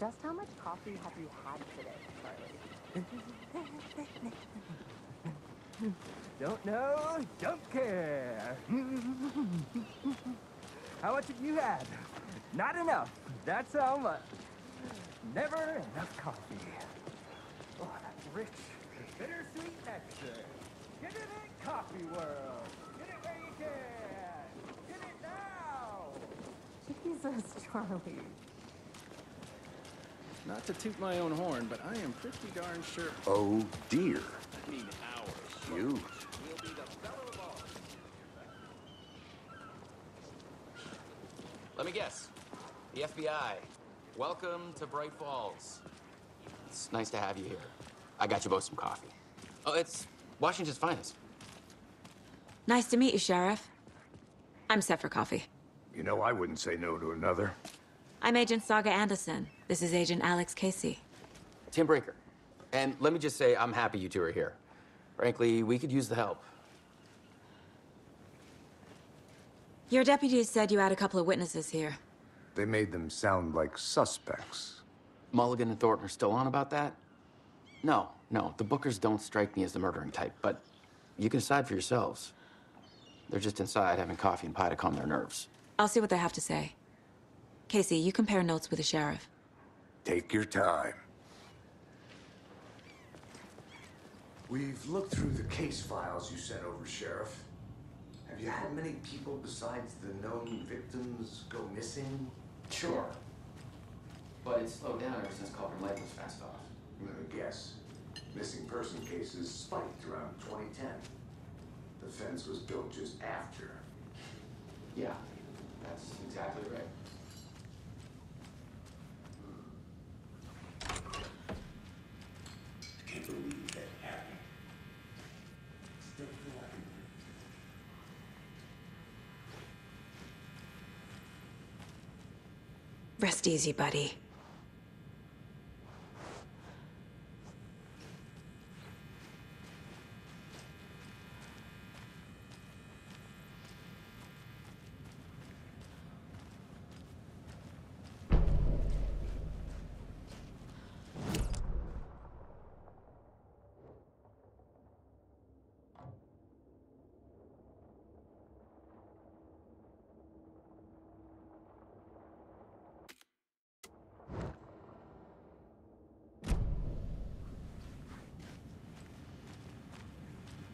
Just how much coffee have you had today, Charlie? Don't know, don't care. How much have you had? Not enough. That's how much. Never enough coffee. Oh, that's rich, bittersweet nectar. Get it in Coffee World. Get it where you can. Get it now. Jesus, Charlie. Not to toot my own horn, but I am pretty darn sure. Oh dear. I mean, ours. Huge. We'll be the fellow of all. Let me guess. The FBI. Welcome to Bright Falls. It's nice to have you here. I got you both some coffee. Oh, it's Washington's finest. Nice to meet you, Sheriff. I'm set for coffee. You know, I wouldn't say no to another. I'm Agent Saga Anderson. This is Agent Alex Casey. Tim Breaker. And let me just say, I'm happy you two are here. Frankly, we could use the help. Your deputies said you had a couple of witnesses here. They made them sound like suspects. Mulligan and Thornton are still on about that? No, the Bookers don't strike me as the murdering type, but you can decide for yourselves. They're just inside having coffee and pie to calm their nerves. I'll see what they have to say. Casey, you compare notes with the sheriff. Take your time. We've looked through the case files you sent over, Sheriff. Have you had many people besides the known victims go missing? Sure. But it's slowed down ever since Culver Lake was fenced off. Let me guess. Missing person cases spiked around 2010. The fence was built just after. Yeah, that's exactly right. I can't believe that happened. Still feel like Rest easy, buddy.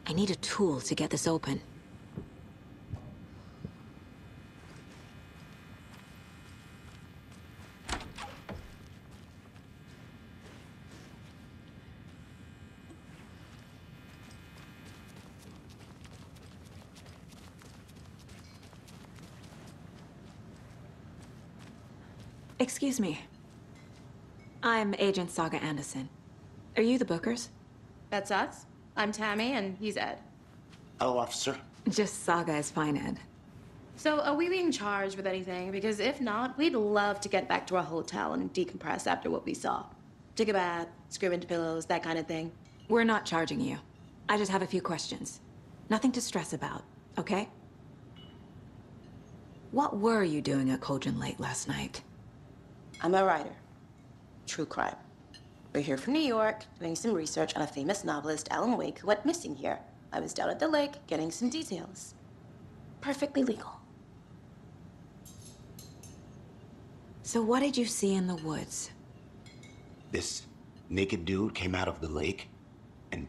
I need a tool to get this open. Excuse me. I'm Agent Saga Anderson. Are you the Bookers? That's us. I'm Tammy, and he's Ed. Hello, officer. Just Saga is fine, Ed. So, are we being charged with anything? Because if not, we'd love to get back to our hotel and decompress after what we saw. Take a bath, scream into pillows, that kind of thing. We're not charging you. I just have a few questions. Nothing to stress about, okay? What were you doing at Cauldron Lake last night? I'm a writer. True crime. We're here from New York, doing some research on a famous novelist, Alan Wake, who went missing here. I was down at the lake, getting some details. Perfectly legal. So what did you see in the woods? This naked dude came out of the lake, and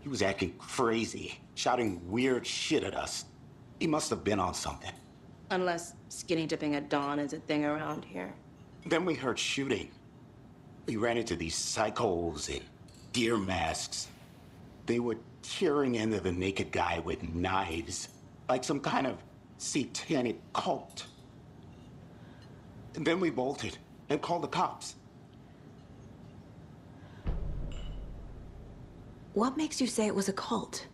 he was acting crazy, shouting weird shit at us. He must have been on something. Unless skinny dipping at dawn is a thing around here. Then we heard shooting. We ran into these psychos in deer masks. They were tearing into the naked guy with knives, like some kind of satanic cult. And then we bolted and called the cops. What makes you say it was a cult?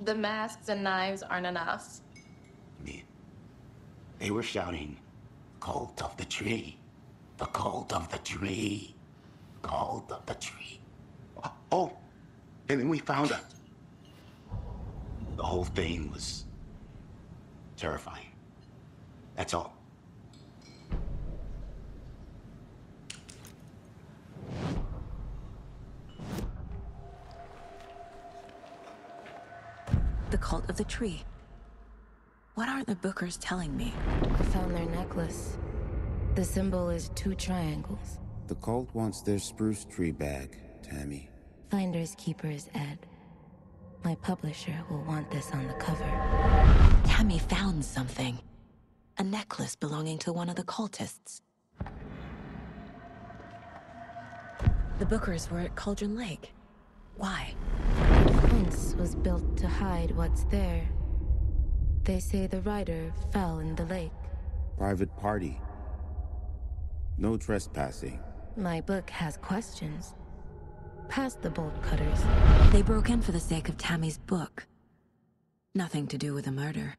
The masks and knives aren't enough. I mean, they were shouting, "Cult of the tree. The cult of the tree. Cult of the tree." Oh, and then we found it. The whole thing was terrifying. That's all. The cult of the tree. What are the Bookers telling me? I found their necklace. The symbol is 2 triangles. The cult wants their spruce tree back, Tammy. Finders keepers, Ed. My publisher will want this on the cover. Tammy found something. A necklace belonging to one of the cultists. The Bookers were at Cauldron Lake. Why? The fence was built to hide what's there. They say the rider fell in the lake. Private party. No trespassing. My book has questions. Past the bolt cutters. They broke in for the sake of Tammy's book. Nothing to do with a murder.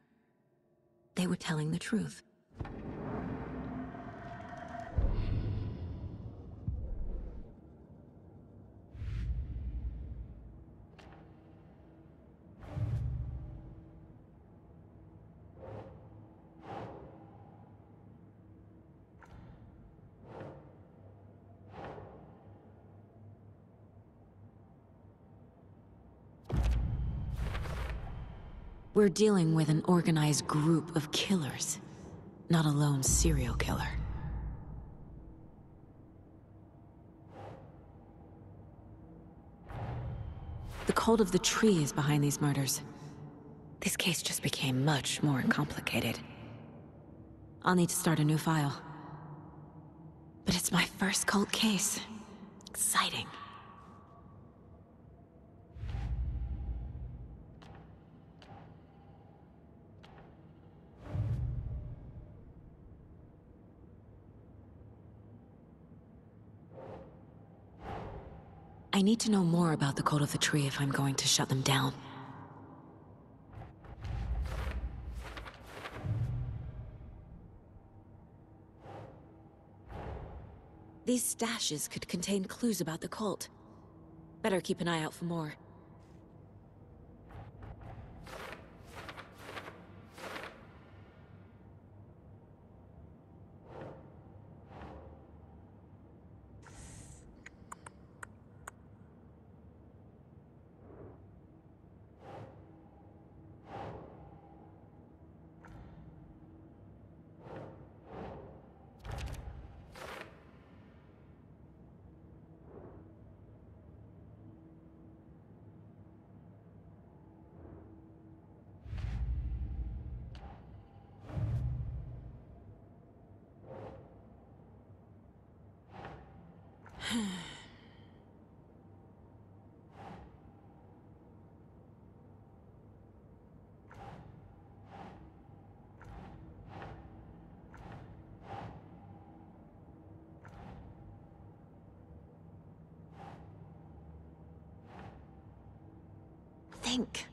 They were telling the truth. We're dealing with an organized group of killers, not a lone serial killer. The cult of the tree is behind these murders. This case just became much more complicated. I'll need to start a new file. But it's my first cult case. Exciting. I need to know more about the cult of the tree if I'm going to shut them down. These stashes could contain clues about the cult. Better keep an eye out for more. Think.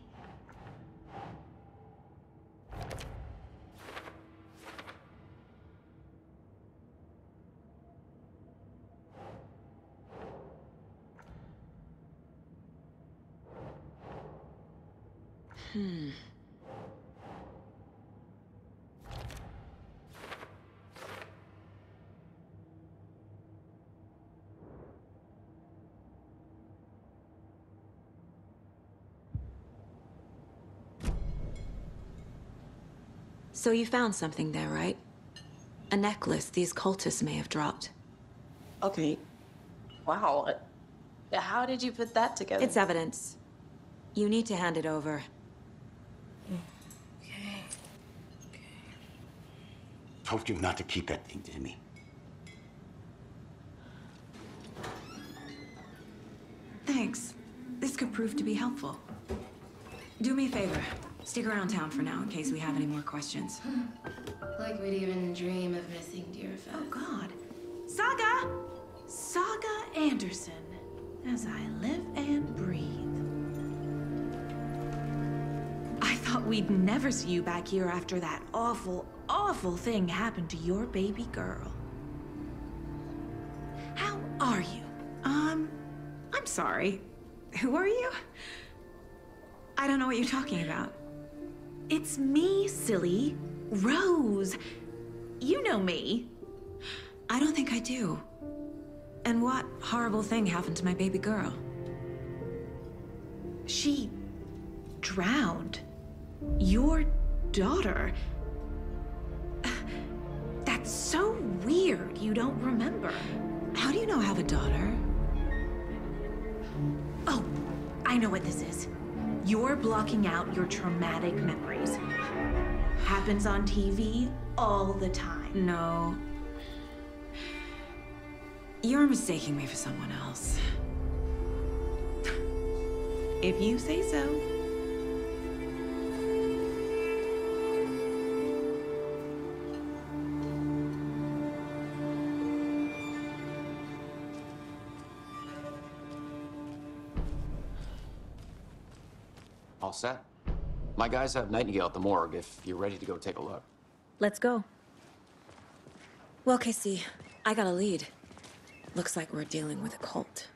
So you found something there, right? A necklace these cultists may have dropped. Okay. Wow. How did you put that together? It's evidence. You need to hand it over. Okay. Told you not to keep that thing to me. Thanks. This could prove to be helpful. Do me a favor. Stick around town for now in case we have any more questions. Like we'd even dream of missing dear Fez. Oh, God. Saga! Saga Anderson. As I live and breathe. I thought we'd never see you back here after that awful, awful thing happened to your baby girl. How are you? I'm sorry. Who are you? I don't know what you're talking about. It's me, silly. Rose. You know me. I don't think I do. And what horrible thing happened to my baby girl? She drowned. Your daughter? That's so weird you don't remember. How do you know I have a daughter? Oh, I know what this is. You're blocking out your traumatic memories. Happens on TV all the time. No. You're mistaking me for someone else. If you say so. All set? My guys have Nightingale at the morgue if you're ready to go take a look. Let's go. Well, Casey, I got a lead. Looks like we're dealing with a cult.